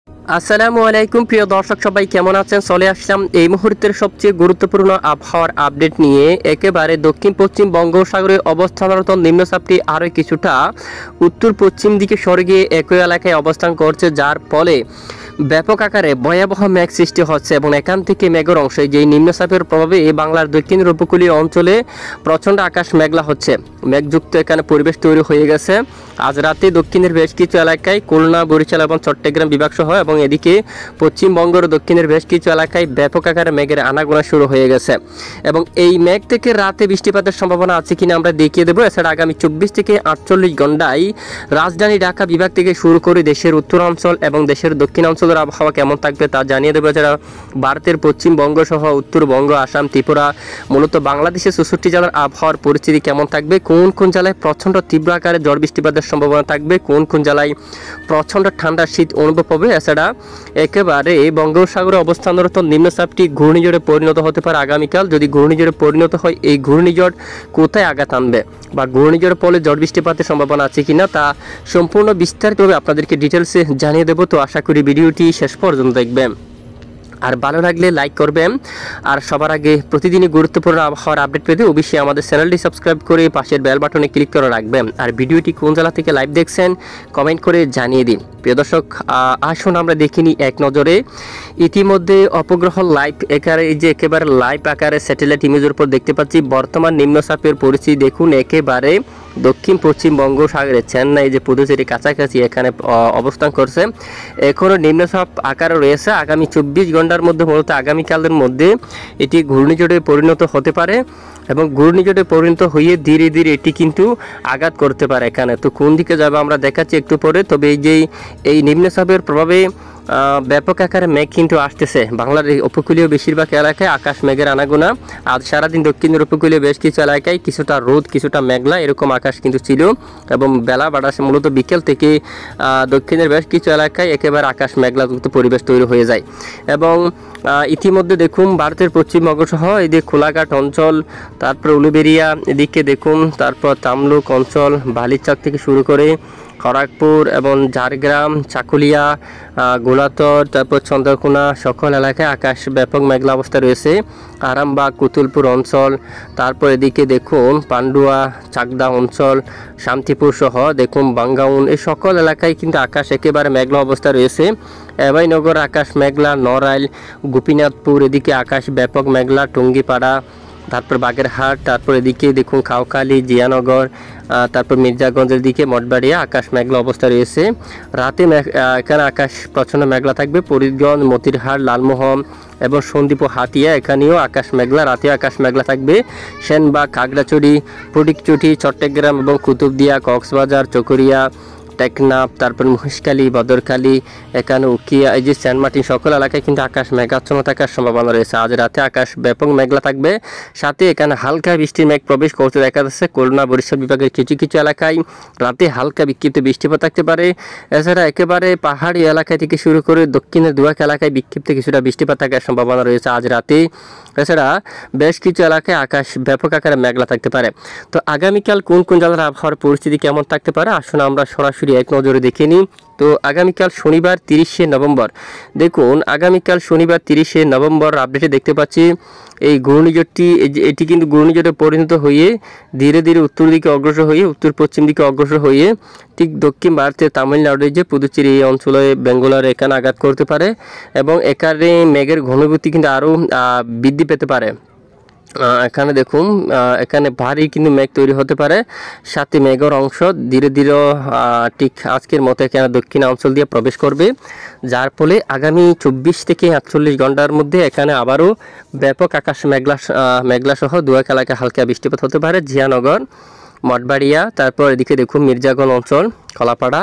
আসসালামু আলাইকুম প্রিয় দর্শক, সবাই কেমন আছেন? চলে আসলাম এই মুহূর্তের সবচেয়ে গুরুত্বপূর্ণ আবহাওয়ার আপডেট নিয়ে। একেবারে দক্ষিণ পশ্চিম বঙ্গোপসাগরে অবস্থানরত নিম্নচাপটি আরও কিছুটা উত্তর পশ্চিম দিকে সরে গিয়ে একই এলাকায় অবস্থান করছে, যার ফলে ব্যাপক আকারে ভয়াবহ মেঘ সৃষ্টি হচ্ছে এবং এখান থেকে মেঘের অংশে যেই নিম্নচাপের প্রভাবে বাংলার দক্ষিণের উপকূলীয় অঞ্চলে প্রচণ্ড আকাশ মেঘলা হচ্ছে, মেঘযুক্ত এখানে পরিবেশ তৈরি হয়ে গেছে। আজ রাতে দক্ষিণের বেশ কিছু এলাকায় খুলনা, বরিশাল এবং চট্টগ্রাম বিভাগ সহ এবং এদিকে পশ্চিমবঙ্গের দক্ষিণের বেশ কিছু এলাকায় ব্যাপক আকারে মেঘের আনাগোনা শুরু হয়ে গেছে এবং এই মেঘ থেকে রাতে বৃষ্টিপাতের সম্ভাবনা আছে কিনা আমরা দেখিয়ে দেবো। এছাড়া আগামী 24 থেকে 48 ঘন্টায় রাজধানী ঢাকা বিভাগ থেকে শুরু করে দেশের উত্তরাঞ্চল এবং দেশের দক্ষিণাঞ্চলের আবহাওয়া কেমন থাকবে তা জানিয়ে দেবো। এছাড়া ভারতের পশ্চিমবঙ্গ সহ উত্তরবঙ্গ, আসাম, ত্রিপুরা, মূলত বাংলাদেশের 64 জেলার আবহাওয়ার পরিস্থিতি কেমন থাকবে, কোন কোন জেলায় প্রচণ্ড তীব্র আকারে ঝড় বৃষ্টিপাতের সম্ভাবনা থাকবে, কোন কোন জেলায় প্রচণ্ড ঠান্ডা শীত অনুভব হবে। এছাড়া একেবারে বঙ্গোপসাগরে অবস্থানরত নিম্নচাপটি ঘূর্ণিঝড়ে পরিণত হতে পারে আগামীকাল। যদি ঘূর্ণিঝড়ে পরিণত হয়, এই ঘূর্ণিঝড় কোথায় আঘাত আনবে বা ঘূর্ণিঝড়ের ফলে ঝড় বৃষ্টিপাতের সম্ভাবনা আছে কিনা তা সম্পূর্ণ বিস্তারিতভাবে আপনাদেরকে ডিটেলসে জানিয়ে দেবো। তো আশা করি ভিডিওটি শেষ পর্যন্ত দেখবেন, আর ভালো লাগলে লাইক করবেন। আর সবার আগে প্রতিদিনই গুরুত্বপূর্ণ আবহাওয়ার আপডেট পেতে অবশ্যই আমাদের চ্যানেলটি সাবস্ক্রাইব করে পাশের বেল বাটনে ক্লিক করে রাখবেন। আর ভিডিওটি কোন জেলা থেকে লাইভ দেখছেন কমেন্ট করে জানিয়ে দিন। প্রিয় দর্শক, আসুন আমরা দেখিনি এক নজরে। ইতিমধ্যে উপগ্রহ লাইভ একেবারে লাইভ আকারে স্যাটেলাইট ইমেজের উপর দেখতে পাচ্ছি বর্তমান নিম্নচাপের পরিস্থিতি। দেখুন, একেবারে দক্ষিণ পশ্চিম বঙ্গোপসাগরে চেন্নাই যে পুদুচেরি কাছাকাছি এখানে অবস্থান করছে, এখনও নিম্নচাপ আকারে রয়েছে। আগামী 24 ঘন্টার মধ্যে, মূলত আগামীকালের মধ্যে এটি ঘূর্ণিঝড়ে পরিণত হতে পারে এবং ঘূর্ণিঝড়ে পরিণত হয়ে ধীরে ধীরে এটি কিন্তু আঘাত করতে পারে এখানে। তো কোন দিকে যাবে আমরা দেখাচ্ছি একটু পরে। তবে এই নিম্নচাপের প্রভাবে ব্যাপক আকারে মেঘ কিন্তু আসতেছে বাংলার উপকূলীয় বেশিরভাগ এলাকায়। আকাশ মেঘের আনাগোনা। আজ সারাদিন দক্ষিণের উপকূলীয় বেশ কিছু এলাকায় কিছুটা রোদ, কিছুটা মেঘলা এরকম আকাশ কিন্তু ছিল এবং বেলা বাড়াসে মূলত বিকেল থেকে দক্ষিণের বেশ কিছু এলাকায় একেবারে আকাশ মেঘলাযুক্ত পরিবেশ তৈরি হয়ে যায়। এবং ইতিমধ্যে দেখুন ভারতের পশ্চিমবঙ্গ সহ এদিকে খোলাঘাট অঞ্চল, তারপর উলুবেড়িয়া এদিকে দেখুন, তারপর তামলুক অঞ্চল, বালিচক থেকে শুরু করে খড়গপুর এবং ঝাড়গ্রাম, চাকুলিয়া, গোলাতর, তারপর চন্দ্রকোনা সকল এলাকায় আকাশ ব্যাপক মেঘলা অবস্থা রয়েছে। আরামবাগ, কুতুলপুর অঞ্চল, তারপর এদিকে দেখুন পান্ডুয়া, চাকদা অঞ্চল, শান্তিপুর সহ দেখুন বাঙ্গাউন, এই সকল এলাকায় কিন্তু আকাশ একেবারে মেঘলা অবস্থা রয়েছে। এবাইনগর আকাশ মেঘলা, নড়াইল, গোপীনাথপুর এদিকে আকাশ ব্যাপক মেঘলা, টুঙ্গিপাড়া, তারপর বাগেরহাট, তারপর এদিকে দেখুন খাওখালি, জিয়ানগর, তারপর মির্জাগঞ্জের দিকে মঠবাড়িয়া আকাশ মেঘলা অবস্থা রয়েছে। রাতে এখানে আকাশ প্রচণ্ড মেঘলা থাকবে। ফরিদগঞ্জ, মতিরহাট, লালমোহন এবং সন্দ্বীপ হাতিয়া এখানেও আকাশ মেঘলা, রাতে আকাশ মেঘলা থাকবে। সেনবাগ, খাগড়াছড়ি, ফটিকছড়ি, চট্টগ্রাম এবং কুতুবদিয়া, কক্সবাজার, চকরিয়া, টেকনাফ, তারপর মহেশখালী, বদরখালী, এখানে উকিয়া, এই যে সেন্ট মার্টিন সকল এলাকায় কিন্তু আকাশ মেঘাচ্ছন্ন থাকার সম্ভাবনা রয়েছে। আজ রাতে আকাশ ব্যাপক মেঘলা থাকবে, সাথে এখানে হালকা বৃষ্টির মেঘ প্রবেশ করতে দেখা যাচ্ছে। খুলনা, বরিশাল বিভাগের কিছু কিছু এলাকায় রাতে হালকা বিক্ষিপ্ত বৃষ্টিপাত থাকতে পারে। এছাড়া একেবারে পাহাড়ি এলাকা থেকে শুরু করে দক্ষিণের দুয়াক এলাকায় বিক্ষিপ্ত কিছুটা বৃষ্টিপাত থাকার সম্ভাবনা রয়েছে আজ রাতে। এছাড়া বেশ কিছু এলাকায় আকাশ ব্যাপক আকারে মেঘলা থাকতে পারে। তো আগামীকাল কোন কোন জেলার আবহাওয়ার পরিস্থিতি কেমন থাকতে পারে আসুন আমরা সরাসরি এক নজরে দেখে নিই। তো আগামীকাল শনিবার 30শে নভেম্বর, দেখুন আগামীকাল শনিবার 30শে নভেম্বর আপডেটে দেখতে পাচ্ছি এই ঘূর্ণিঝড়টি এটি কিন্তু ঘূর্ণিঝড়ে পরিণত হয়ে ধীরে ধীরে উত্তর দিকে অগ্রসর হয়ে উত্তর পশ্চিম দিকে অগ্রসর হয়ে ঠিক দক্ষিণ ভারতের তামিলনাড়ুর যে পুদুচেরি এই অঞ্চলে বেঙ্গলোর এখানে আঘাত করতে পারে এবং এখানে মেঘের ঘনীভূতি কিন্তু আরও বৃদ্ধি পেতে পারে। এখানে দেখুন এখানে ভারী কিন্তু মেঘ তৈরি হতে পারে, সাথে মেঘের অংশ ধীরে ধীরে ঠিক আজকের মতো এখানে দক্ষিণ অঞ্চল দিয়ে প্রবেশ করবে, যার ফলে আগামী 24 থেকে 48 ঘন্টার মধ্যে এখানে আবারও ব্যাপক আকাশ মেঘলা সহ দুয়াক এলাকায় হালকা বৃষ্টিপাত হতে পারে। জিয়ানগর, মঠবাড়িয়া, তারপর এদিকে দেখুন মির্জাগঞ্জ অঞ্চল, কলাপাড়া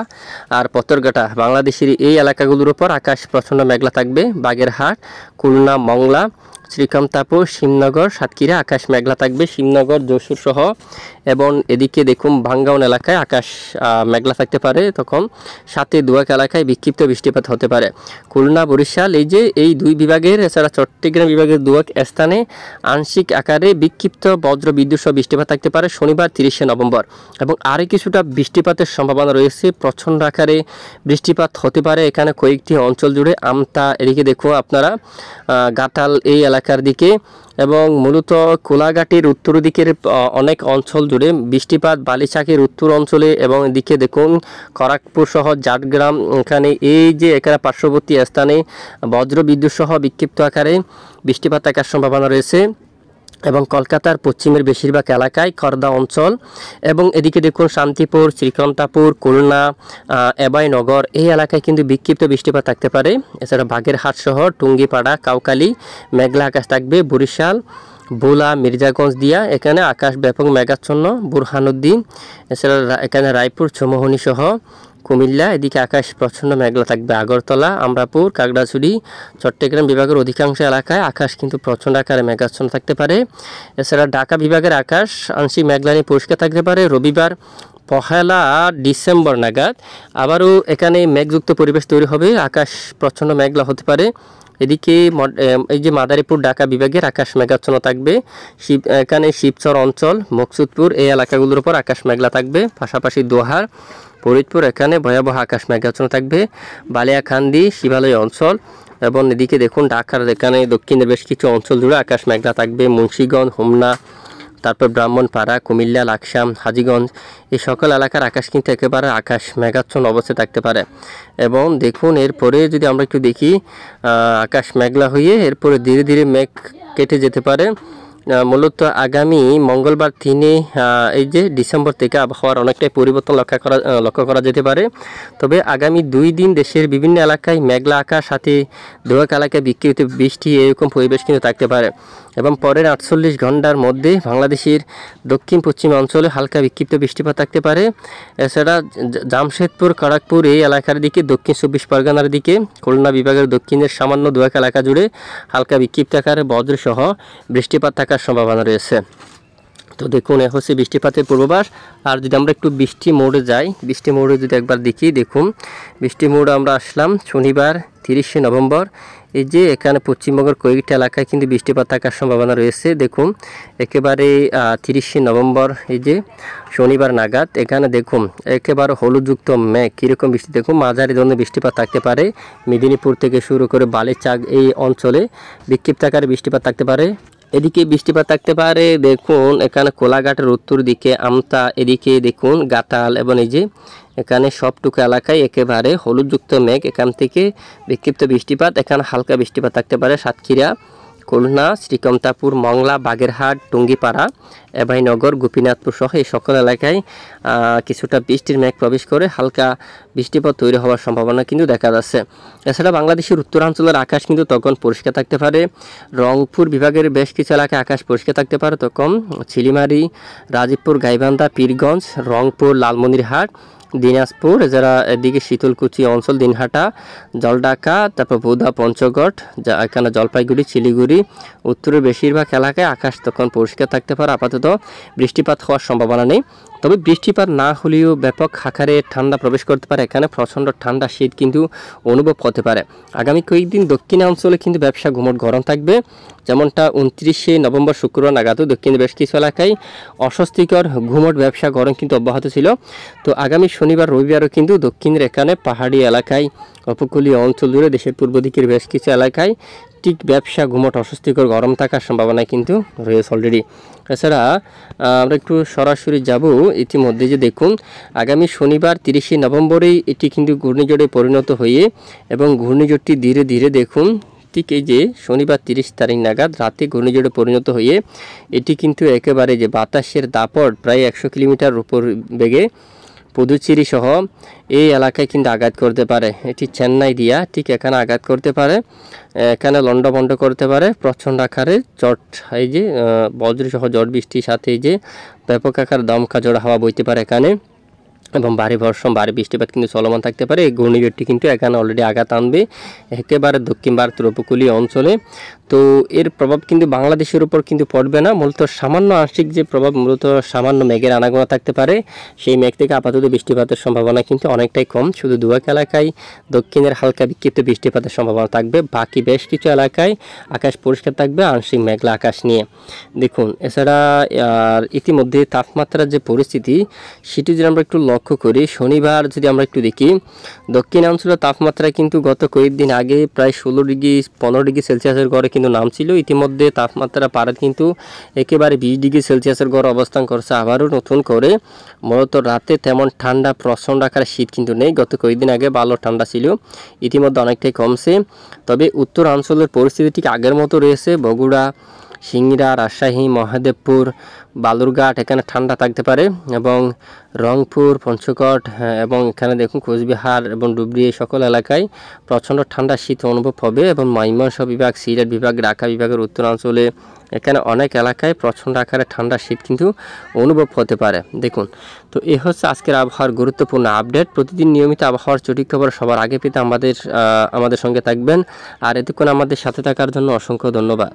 আর পতরঘাটা বাংলাদেশের এই এলাকাগুলোর উপর আকাশ প্রচণ্ড মেঘলা থাকবে। বাগেরহাট, খুলনা, মংলা, শ্রীকান্তাপুর, শিবনগর, সাতক্ষীরা আকাশ মেঘলা থাকবে, শিবনগর, যশোর সহ। এবং এদিকে দেখুন ভাঙ্গাউন এলাকায় আকাশ মেঘলা থাকতে পারে, তখন সাথে দুয়াক এলাকায় বিক্ষিপ্ত বৃষ্টিপাত হতে পারে। খুলনা, বরিশাল এই দুই বিভাগের, এছাড়া চট্টগ্রাম বিভাগের দুয়াক স্থানে আংশিক আকারে বিক্ষিপ্ত বজ্র বিদ্যুৎ সহ বৃষ্টিপাত থাকতে পারে শনিবার 30শে নভেম্বর। এবং আরও কিছুটা বৃষ্টিপাতের সম্ভাবনা রয়েছে, প্রচণ্ড আকারে বৃষ্টিপাত হতে পারে এখানে কয়েকটি অঞ্চল জুড়ে। আমতা, এদিকে দেখুন আপনারা গাটাল এই এলাকার দিকে এবং মূলত কোলাঘাটের উত্তর দিকের অনেক অঞ্চল জুড়ে বৃষ্টিপাত, বালিচাকের উত্তর অঞ্চলে এবং এদিকে দেখুন খড়গপুর সহ জাটগ্রাম, এখানে এখানে পার্শ্ববর্তী স্থানে বজ্র বিদ্যুৎ সহ বিক্ষিপ্ত আকারে বৃষ্টিপাত থাকার সম্ভাবনা রয়েছে। এবং কলকাতার পশ্চিমের বেশিরভাগ এলাকায় খর্দা অঞ্চল এবং এদিকে দেখুন শান্তিপুর, শ্রীকান্তাপুর, খুলনা, এবাইনগর এই এলাকায় কিন্তু বিক্ষিপ্ত বৃষ্টিপাত থাকতে পারে। এছাড়া বাগেরহাট সহ টুঙ্গিপাড়া, কাউকালী মেঘলা আকাশ থাকবে। বরিশাল, ভোলা, মির্জাগঞ্জ দিয়া এখানে আকাশ ব্যাপক মেঘাচ্ছন্ন। বুরহানুদ্দিন, এছাড়া এখানে রায়পুর, চৌমোহনী সহ কুমিল্লা, এদিকে আকাশ প্রচণ্ড মেঘলা থাকবে। আগরতলা, আমরাপুর, খাগড়াছড়ি, চট্টগ্রাম বিভাগের অধিকাংশ এলাকায় আকাশ কিন্তু প্রচণ্ড আকারে মেঘাচ্ছন্ন থাকতে পারে। এছাড়া ঢাকা বিভাগের আকাশ আংশিক মেঘলা নিয়ে পরিষ্কার থাকতে পারে। রবিবার 1 ডিসেম্বর নাগাদ আবারও এখানে মেঘযুক্ত পরিবেশ তৈরি হবে, আকাশ প্রচণ্ড মেঘলা হতে পারে। এদিকে এই যে মাদারীপুর, ঢাকা বিভাগের আকাশ মেঘাচ্ছন্ন থাকবে। এখানে শিবচর অঞ্চল, মকসুদপুর এই এলাকাগুলোর উপর আকাশ মেঘলা থাকবে। পাশাপাশি দোহার, ফরিদপুর এখানে ভয়াবহ আকাশ মেঘাচ্ছন্ন থাকবে। বালিয়াকান্দি, শিবালয় অঞ্চল এবং এদিকে দেখুন ঢাকার এখানে দক্ষিণের বেশ কিছু অঞ্চল জুড়ে আকাশ মেঘলা থাকবে। মুন্সিগঞ্জ, হোমনা, তারপর ব্রাহ্মণপাড়া, কুমিল্লা, লাকসাম, হাজীগঞ্জ এই সকল এলাকার আকাশ কিন্তু একেবারে আকাশ মেঘাচ্ছন্ন অবস্থায় থাকতে পারে। এবং দেখুন এরপরে যদি আমরা একটু দেখি, আকাশ মেঘলা হয়ে এরপরে ধীরে ধীরে মেঘ কেটে যেতে পারে। মূলত আগামী মঙ্গলবার 3 ডিসেম্বর থেকে আবহাওয়ার অনেকটাই পরিবর্তন লক্ষ্য করা যেতে পারে। তবে আগামী 2 দিন দেশের বিভিন্ন এলাকায় মেঘলা আকাশ, সাথে দোয়াক এলাকায় বিক্ষিপ্ত বৃষ্টি এরকম পরিবেশ কিন্তু থাকতে পারে। এবং পরের 48 ঘন্টার মধ্যে বাংলাদেশের দক্ষিণ পশ্চিম অঞ্চলে হালকা বিক্ষিপ্ত বৃষ্টিপাত থাকতে পারে। এছাড়া জামশেদপুর, খড়গপুর এই এলাকার দিকে, দক্ষিণ 24 পরগনার দিকে, খুলনা বিভাগের দক্ষিণের সামান্য দোয়াক এলাকা জুড়ে হালকা বিক্ষিপ্ত আকারে বজ্রসহ বৃষ্টিপাত থাকার সম্ভাবনা রয়েছে। তো দেখুন এ হচ্ছে বৃষ্টিপাতের পূর্বাভাস। আর যদি আমরা একটু বৃষ্টি মোড়ে যাই, বৃষ্টি মোড়ে যদি একবার দেখি, দেখুন বৃষ্টি মোড়ে আমরা আসলাম শনিবার 30শে নভেম্বর। এই যে এখানে পশ্চিমবঙ্গের কয়েকটা এলাকায় কিন্তু বৃষ্টিপাত থাকার সম্ভাবনা রয়েছে। দেখুন একেবারে 30শে নভেম্বর এই যে শনিবার নাগাদ এখানে দেখুন একেবারে হলুদযুক্ত মেঘ, কীরকম বৃষ্টি দেখুন মাঝারি ধরনের বৃষ্টিপাত থাকতে পারে। মেদিনীপুর থেকে শুরু করে বালিচাক এই অঞ্চলে বিক্ষিপ্ত আকারে বৃষ্টিপাত থাকতে পারে। এদিকে বৃষ্টিপাত থাকতে পারে দেখুন এখানে কোলাঘাটের উত্তর দিকে, আমতা, এদিকে দেখুন গাটাল এবং এই যে এখানে সবটুকু এলাকায় একেবারে হলুদযুক্ত মেঘ, এখান থেকে বিক্ষিপ্ত বৃষ্টিপাত, এখানে হালকা বৃষ্টিপাত থাকতে পারে। সাতক্ষীরা, খুলনা, শ্রীকান্তাপুর, মংলা, বাগেরহাট, টুঙ্গিপাড়া, এবাইনগর, গোপীনাথপুর সহ এই সকল এলাকায় কিছুটা বৃষ্টির মেঘ প্রবেশ করে হালকা বৃষ্টিপাত তৈরি হওয়ার সম্ভাবনা কিন্তু দেখা যাচ্ছে। এছাড়া বাংলাদেশের উত্তরাঞ্চলের আকাশ কিন্তু তখন পরিষ্কার থাকতে পারে। রংপুর বিভাগের বেশ কিছু এলাকায় আকাশ পরিষ্কার থাকতে পারে তখন। চিলিমারি, রাজীবপুর, গাইবান্ধা, পীরগঞ্জ, রংপুর, লালমনিরহাট, দিনাজপুর, যারা এদিকে শীতলকুচি অঞ্চল, দিনহাটা, জলঢাকা, তারপর বুধা, পঞ্চগড়, এখানে জলপাইগুড়ি, শিলিগুড়ি উত্তরের বেশিরভাগ এলাকায় আকাশ তখন পরিষ্কার থাকতে পারে। আপাতত বৃষ্টিপাত হওয়ার সম্ভাবনা নেই। তবে বৃষ্টিপাত না হলেও ব্যাপক আকারে ঠান্ডা প্রবেশ করতে পারে, এখানে প্রচণ্ড ঠান্ডা শীত কিন্তু অনুভব হতে পারে। আগামী কয়েকদিন দক্ষিণাঞ্চলে কিন্তু ব্যবসা ঘুমট গরম থাকবে, যেমনটা 29শে নভেম্বর শুক্রবার নাগাদও দক্ষিণের বেশ কিছু এলাকায় অস্বস্তিকর ঘুমট ব্যবসা গরম কিন্তু অব্যাহত ছিল। তো আগামী শনিবার রবিবারও কিন্তু দক্ষিণের এখানে পাহাড়ি এলাকায়, উপকূলীয় অঞ্চল জুড়ে দেশের পূর্ব দিকের বেশ কিছু এলাকায় ঠিক ব্যবসা ঘুমট অস্বস্তিকর গরম থাকার সম্ভাবনা কিন্তু রয়েছে অলরেডি। এছাড়া আমরা একটু সরাসরি যাব ইতিমধ্যে যে দেখুন আগামী শনিবার 30শে নভেম্বরেই এটি কিন্তু ঘূর্ণিঝড়ে পরিণত হয়ে এবং ঘূর্ণিঝড়টি ধীরে ধীরে দেখুন ঠিক এই যে শনিবার 30 তারিখ নাগাদ রাতে ঘূর্ণিঝড়ে পরিণত হয়ে এটি কিন্তু একেবারে যে বাতাসের দাপট প্রায় 100 কিলোমিটার উপর বেগে পুদুচেরি সহ এই এলাকায় কিন্তু আঘাত করতে পারে। এটি চেন্নাই দিয়া ঠিক এখানে আঘাত করতে পারে, এখানে লন্ডভন্ড করতে পারে, প্রচণ্ড আকারে চট এই যে বজ্র সহ ঝড় বৃষ্টির সাথে এই যে ব্যাপক আকার দমকা ঝড় হাওয়া বইতে পারে এখানে। এবং ভারী বর্ষণ ভারী বৃষ্টিপাত কিন্তু চলমান থাকতে পারে। এই ঘূর্ণিঝড়টি কিন্তু এখানে অলরেডি আঘাত আনবে একেবারে দক্ষিণ ভারতের উপকূলীয় অঞ্চলে। তো এর প্রভাব কিন্তু বাংলাদেশের উপর কিন্তু পড়বে না, মূলত সামান্য আংশিক যে প্রভাব, মূলত সামান্য মেঘের আনাগোনা থাকতে পারে। সেই মেঘ থেকে আপাতত বৃষ্টিপাতের সম্ভাবনা কিন্তু অনেকটাই কম। শুধু দুয়াক এলাকায় দক্ষিণের হালকা বিক্ষিপ্ত বৃষ্টিপাতের সম্ভাবনা থাকবে, বাকি বেশ কিছু এলাকায় আকাশ পরিষ্কার থাকবে আংশিক মেঘলা আকাশ নিয়ে। দেখুন এছাড়া আর ইতিমধ্যে তাপমাত্রার যে পরিস্থিতি সেটি যদি আমরা একটু লক্ষ্য করি, শনিবার যদি আমরা একটু দেখি, দক্ষিণাঞ্চলের তাপমাত্রা কিন্তু গত কয়েকদিন আগে প্রায় 16 ডিগ্রি 15 ডিগ্রি সেলসিয়াসের গড়ে কিন্তু নামছিল। ইতিমধ্যে তাপমাত্রা পারে কিন্তু একেবারে 20 ডিগ্রি সেলসিয়াসের গড়ে অবস্থান করছে আবারও নতুন করে। মূলত রাতে তেমন ঠান্ডা প্রচণ্ড আকারে শীত কিন্তু নেই, গত কয়েকদিন আগে ভালো ঠান্ডা ছিল, ইতিমধ্যে অনেকটাই কমছে। তবে উত্তরাঞ্চলের পরিস্থিতি ঠিক আগের মতো রয়েছে। বগুড়া, সিংড়া, রাজশাহী, মহাদেবপুর, বালুরঘাট এখানে ঠান্ডা থাকতে পারে, এবং রংপুর, পঞ্চগড় এবং এখানে দেখুন কোচবিহার এবং ডুবরি এই সকল এলাকায় প্রচণ্ড ঠান্ডা শীত অনুভব হবে। এবং ময়মনসিংহ বিভাগ, সিলেট বিভাগ, ঢাকা বিভাগের উত্তরাঞ্চলে এখানে অনেক এলাকায় প্রচণ্ড আকারে ঠান্ডা শীত কিন্তু অনুভব হতে পারে। দেখুন, তো এই হচ্ছে আজকের আবহাওয়ার গুরুত্বপূর্ণ আপডেট। প্রতিদিন নিয়মিত আবহাওয়ার সঠিক খবর সবার আগে পেতে আমাদের সঙ্গে থাকবেন। আর এতক্ষণ আমাদের সাথে থাকার জন্য অসংখ্য ধন্যবাদ।